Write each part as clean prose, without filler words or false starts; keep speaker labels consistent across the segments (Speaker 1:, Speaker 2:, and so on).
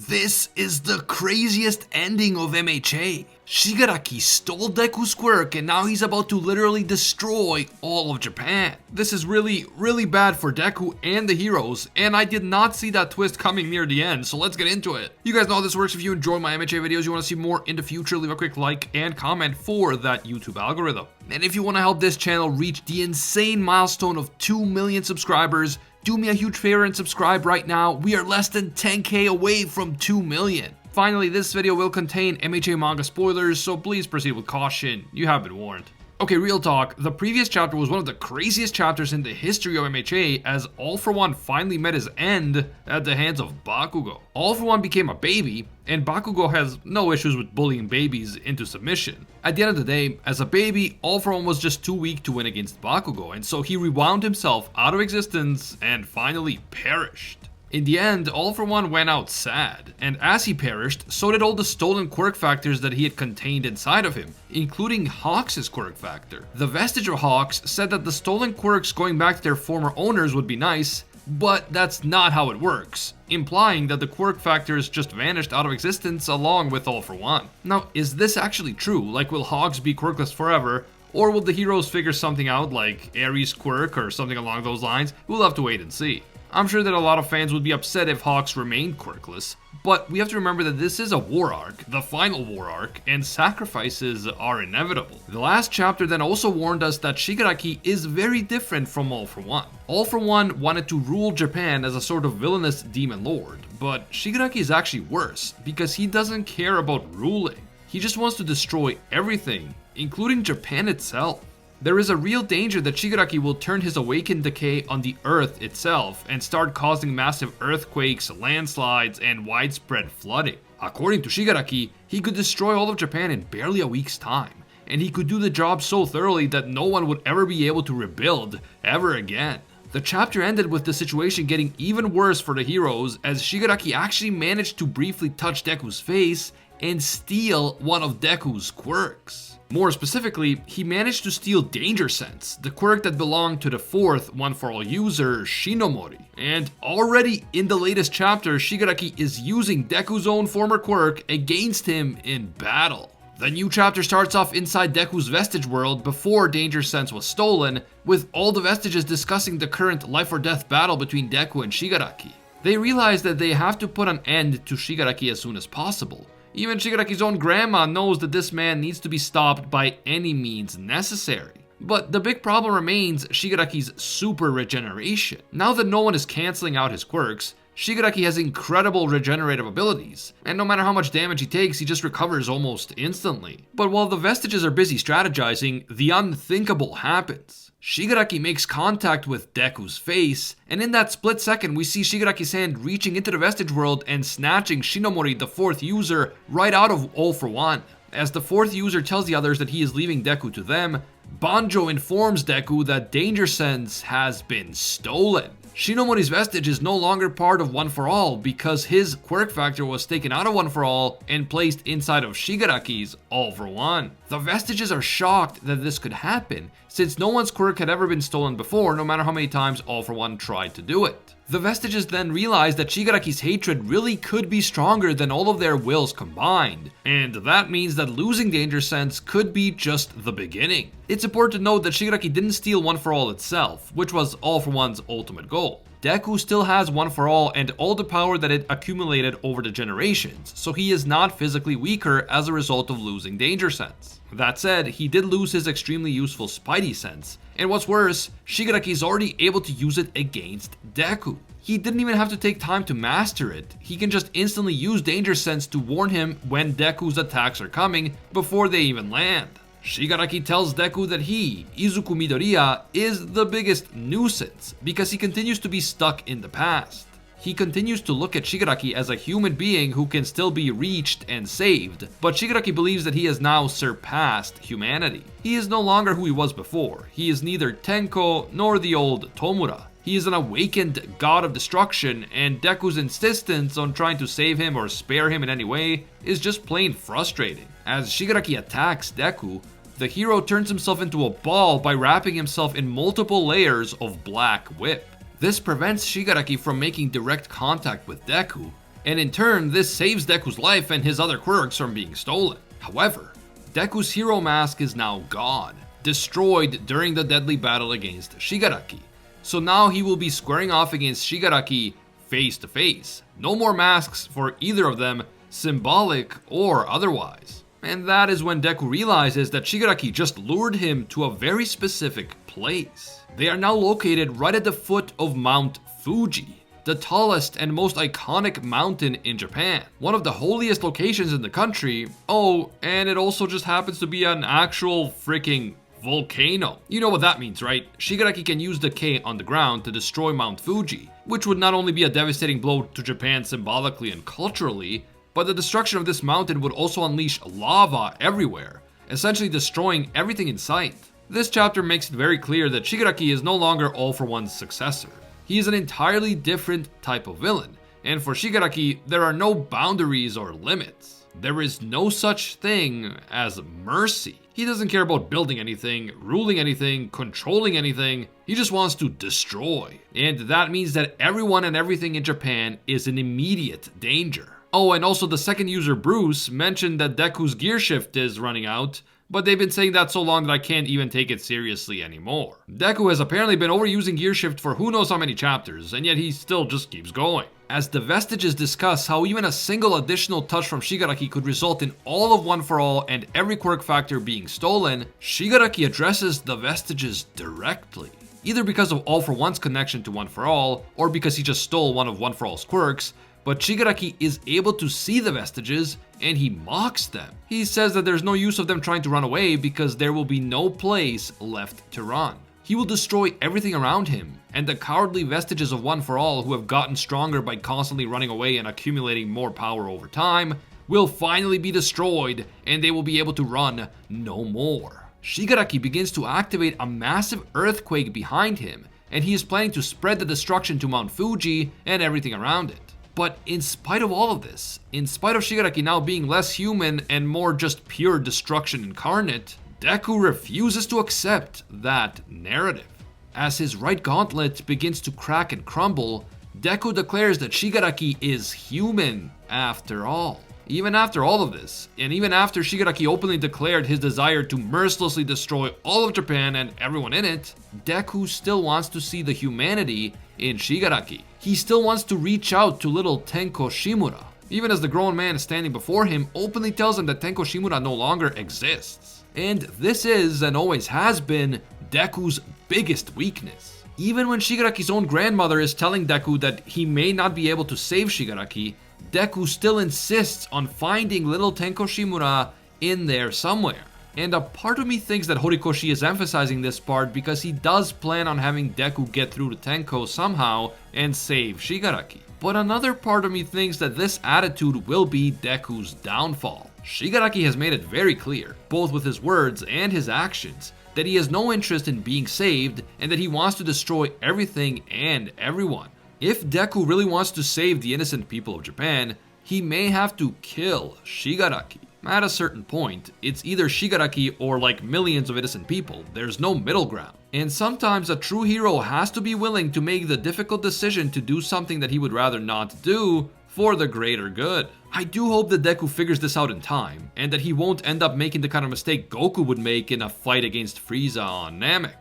Speaker 1: This is the craziest ending of MHA. Shigaraki stole Deku's quirk and now he's about to literally destroy all of Japan. This is really bad for Deku and the heroes, and I did not see that twist coming near the end, so let's get into it. You guys know how this works. If you enjoy my MHA videos, you want to see more in the future, leave a quick like and comment for that YouTube algorithm. And if you want to help this channel reach the insane milestone of 2 million subscribers, do me a huge favor and subscribe right now. We are less than 10k away from 2 million. Finally, this video will contain MHA manga spoilers, so please proceed with caution. You have been warned. Okay, real talk, the previous chapter was one of the craziest chapters in the history of MHA, as All For One finally met his end at the hands of Bakugo. All For One became a baby, and Bakugo has no issues with bullying babies into submission. At the end of the day, as a baby, All For One was just too weak to win against Bakugo, and so he rewound himself out of existence and finally perished. In the end, All For One went out sad, and as he perished, so did all the stolen quirk factors that he had contained inside of him, including Hawks' quirk factor. The vestige of Hawks said that the stolen quirks going back to their former owners would be nice, but that's not how it works, implying that the quirk factors just vanished out of existence along with All For One. Now, is this actually true? Like, will Hawks be quirkless forever? Or will the heroes figure something out like Ares' quirk or something along those lines? We'll have to wait and see. I'm sure that a lot of fans would be upset if Hawks remained quirkless, but we have to remember that this is a war arc, the final war arc, and sacrifices are inevitable. The last chapter then also warned us that Shigaraki is very different from All For One. All For One wanted to rule Japan as a sort of villainous demon lord, but Shigaraki is actually worse, because he doesn't care about ruling. He just wants to destroy everything, including Japan itself. There is a real danger that Shigaraki will turn his awakened decay on the Earth itself and start causing massive earthquakes, landslides, and widespread flooding. According to Shigaraki, he could destroy all of Japan in barely a week's time, and he could do the job so thoroughly that no one would ever be able to rebuild ever again. The chapter ended with the situation getting even worse for the heroes, as Shigaraki actually managed to briefly touch Deku's face and steal one of Deku's quirks. More specifically, he managed to steal Danger Sense, the quirk that belonged to the fourth one-for-all user, Shinomori. And already in the latest chapter, Shigaraki is using Deku's own former quirk against him in battle. The new chapter starts off inside Deku's Vestige world before Danger Sense was stolen, with all the Vestiges discussing the current life-or-death battle between Deku and Shigaraki. They realize that they have to put an end to Shigaraki as soon as possible. Even Shigaraki's own grandma knows that this man needs to be stopped by any means necessary. But the big problem remains Shigaraki's super regeneration. Now that no one is cancelling out his quirks, Shigaraki has incredible regenerative abilities, and no matter how much damage he takes, he just recovers almost instantly. But while the Vestiges are busy strategizing, the unthinkable happens. Shigaraki makes contact with Deku's face, and in that split second we see Shigaraki's hand reaching into the Vestige world and snatching Shinomori, the fourth user, right out of All For One. As the fourth user tells the others that he is leaving Deku to them, Banjo informs Deku that Danger Sense has been stolen. Shinomori's vestige is no longer part of One For All because his quirk factor was taken out of One For All and placed inside of Shigaraki's All For One. The Vestiges are shocked that this could happen, since no one's quirk had ever been stolen before, no matter how many times All For One tried to do it. The Vestiges then realize that Shigaraki's hatred really could be stronger than all of their wills combined, and that means that losing Danger Sense could be just the beginning. It's important to note that Shigaraki didn't steal One For All itself, which was All For One's ultimate goal. Deku still has One For All and all the power that it accumulated over the generations, so he is not physically weaker as a result of losing Danger Sense. That said, he did lose his extremely useful Spidey Sense, and what's worse, Shigaraki is already able to use it against Deku. He didn't even have to take time to master it, he can just instantly use Danger Sense to warn him when Deku's attacks are coming before they even land. Shigaraki tells Deku that he, Izuku Midoriya, is the biggest nuisance because he continues to be stuck in the past. He continues to look at Shigaraki as a human being who can still be reached and saved, but Shigaraki believes that he has now surpassed humanity. He is no longer who he was before. He is neither Tenko nor the old Tomura. He is an awakened god of destruction, and Deku's insistence on trying to save him or spare him in any way is just plain frustrating. As Shigaraki attacks Deku, the hero turns himself into a ball by wrapping himself in multiple layers of black whip. This prevents Shigaraki from making direct contact with Deku, and in turn, this saves Deku's life and his other quirks from being stolen. However, Deku's hero mask is now gone, destroyed during the deadly battle against Shigaraki. So now he will be squaring off against Shigaraki face to face. No more masks for either of them, symbolic or otherwise. And that is when Deku realizes that Shigaraki just lured him to a very specific place. They are now located right at the foot of Mount Fuji, the tallest and most iconic mountain in Japan. One of the holiest locations in the country. Oh, and it also just happens to be an actual freaking volcano. You know what that means, right? Shigaraki can use the K on the ground to destroy Mount Fuji, which would not only be a devastating blow to Japan symbolically and culturally, but the destruction of this mountain would also unleash lava everywhere, essentially destroying everything in sight. This chapter makes it very clear that Shigaraki is no longer All For One's successor. He is an entirely different type of villain, and for Shigaraki, there are no boundaries or limits. There is no such thing as mercy. He doesn't care about building anything, ruling anything, controlling anything. He just wants to destroy. And that means that everyone and everything in Japan is in immediate danger. Oh, and also the second user, Bruce, mentioned that Deku's gear shift is running out, but they've been saying that so long that I can't even take it seriously anymore. Deku has apparently been overusing gear shift for who knows how many chapters, and yet he still just keeps going. As the Vestiges discuss how even a single additional touch from Shigaraki could result in all of One For All and every quirk factor being stolen, Shigaraki addresses the Vestiges directly. Either because of All For One's connection to One For All, or because he just stole one of One For All's quirks, but Shigaraki is able to see the Vestiges, and he mocks them. He says that there's no use of them trying to run away because there will be no place left to run. He will destroy everything around him, and the cowardly Vestiges of One For All who have gotten stronger by constantly running away and accumulating more power over time will finally be destroyed, and they will be able to run no more. Shigaraki begins to activate a massive earthquake behind him, and he is planning to spread the destruction to Mount Fuji and everything around it. But in spite of all of this, in spite of Shigaraki now being less human and more just pure destruction incarnate, Deku refuses to accept that narrative. As his right gauntlet begins to crack and crumble, Deku declares that Shigaraki is human after all. Even after all of this, and even after Shigaraki openly declared his desire to mercilessly destroy all of Japan and everyone in it, Deku still wants to see the humanity in Shigaraki. He still wants to reach out to little Tenko Shimura, even as the grown man standing before him openly tells him that Tenko Shimura no longer exists. And this is, and always has been, Deku's biggest weakness. Even when Shigaraki's own grandmother is telling Deku that he may not be able to save Shigaraki, Deku still insists on finding little Tenko Shimura in there somewhere. And a part of me thinks that Horikoshi is emphasizing this part because he does plan on having Deku get through to Tenko somehow and save Shigaraki. But another part of me thinks that this attitude will be Deku's downfall. Shigaraki has made it very clear, both with his words and his actions, that he has no interest in being saved and that he wants to destroy everything and everyone. If Deku really wants to save the innocent people of Japan, he may have to kill Shigaraki. At a certain point, it's either Shigaraki or like millions of innocent people. There's no middle ground. And sometimes a true hero has to be willing to make the difficult decision to do something that he would rather not do for the greater good. I do hope that Deku figures this out in time, and that he won't end up making the kind of mistake Goku would make in a fight against Frieza on Namek.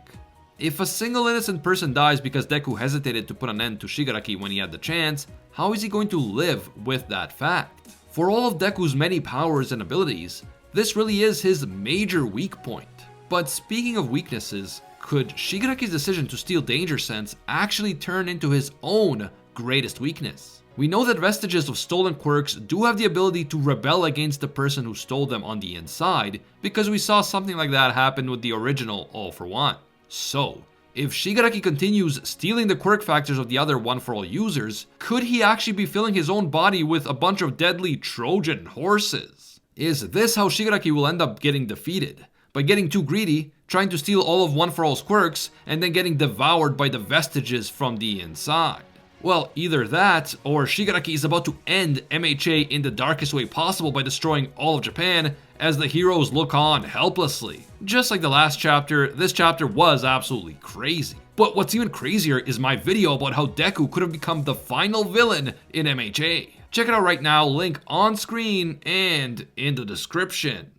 Speaker 1: If a single innocent person dies because Deku hesitated to put an end to Shigaraki when he had the chance, how is he going to live with that fact? For all of Deku's many powers and abilities, this really is his major weak point. But speaking of weaknesses, could Shigaraki's decision to steal Danger Sense actually turn into his own greatest weakness? We know that Vestiges of stolen quirks do have the ability to rebel against the person who stole them on the inside, because we saw something like that happen with the original All For One. So, if Shigaraki continues stealing the quirk factors of the other One For All users, could he actually be filling his own body with a bunch of deadly Trojan horses? Is this how Shigaraki will end up getting defeated? By getting too greedy, trying to steal all of One For All's quirks, and then getting devoured by the Vestiges from the inside? Well, either that, or Shigaraki is about to end MHA in the darkest way possible by destroying all of Japan, as the heroes look on helplessly. Just like the last chapter, this chapter was absolutely crazy. But what's even crazier is my video about how Deku could have become the final villain in MHA. Check it out right now, link on screen and in the description.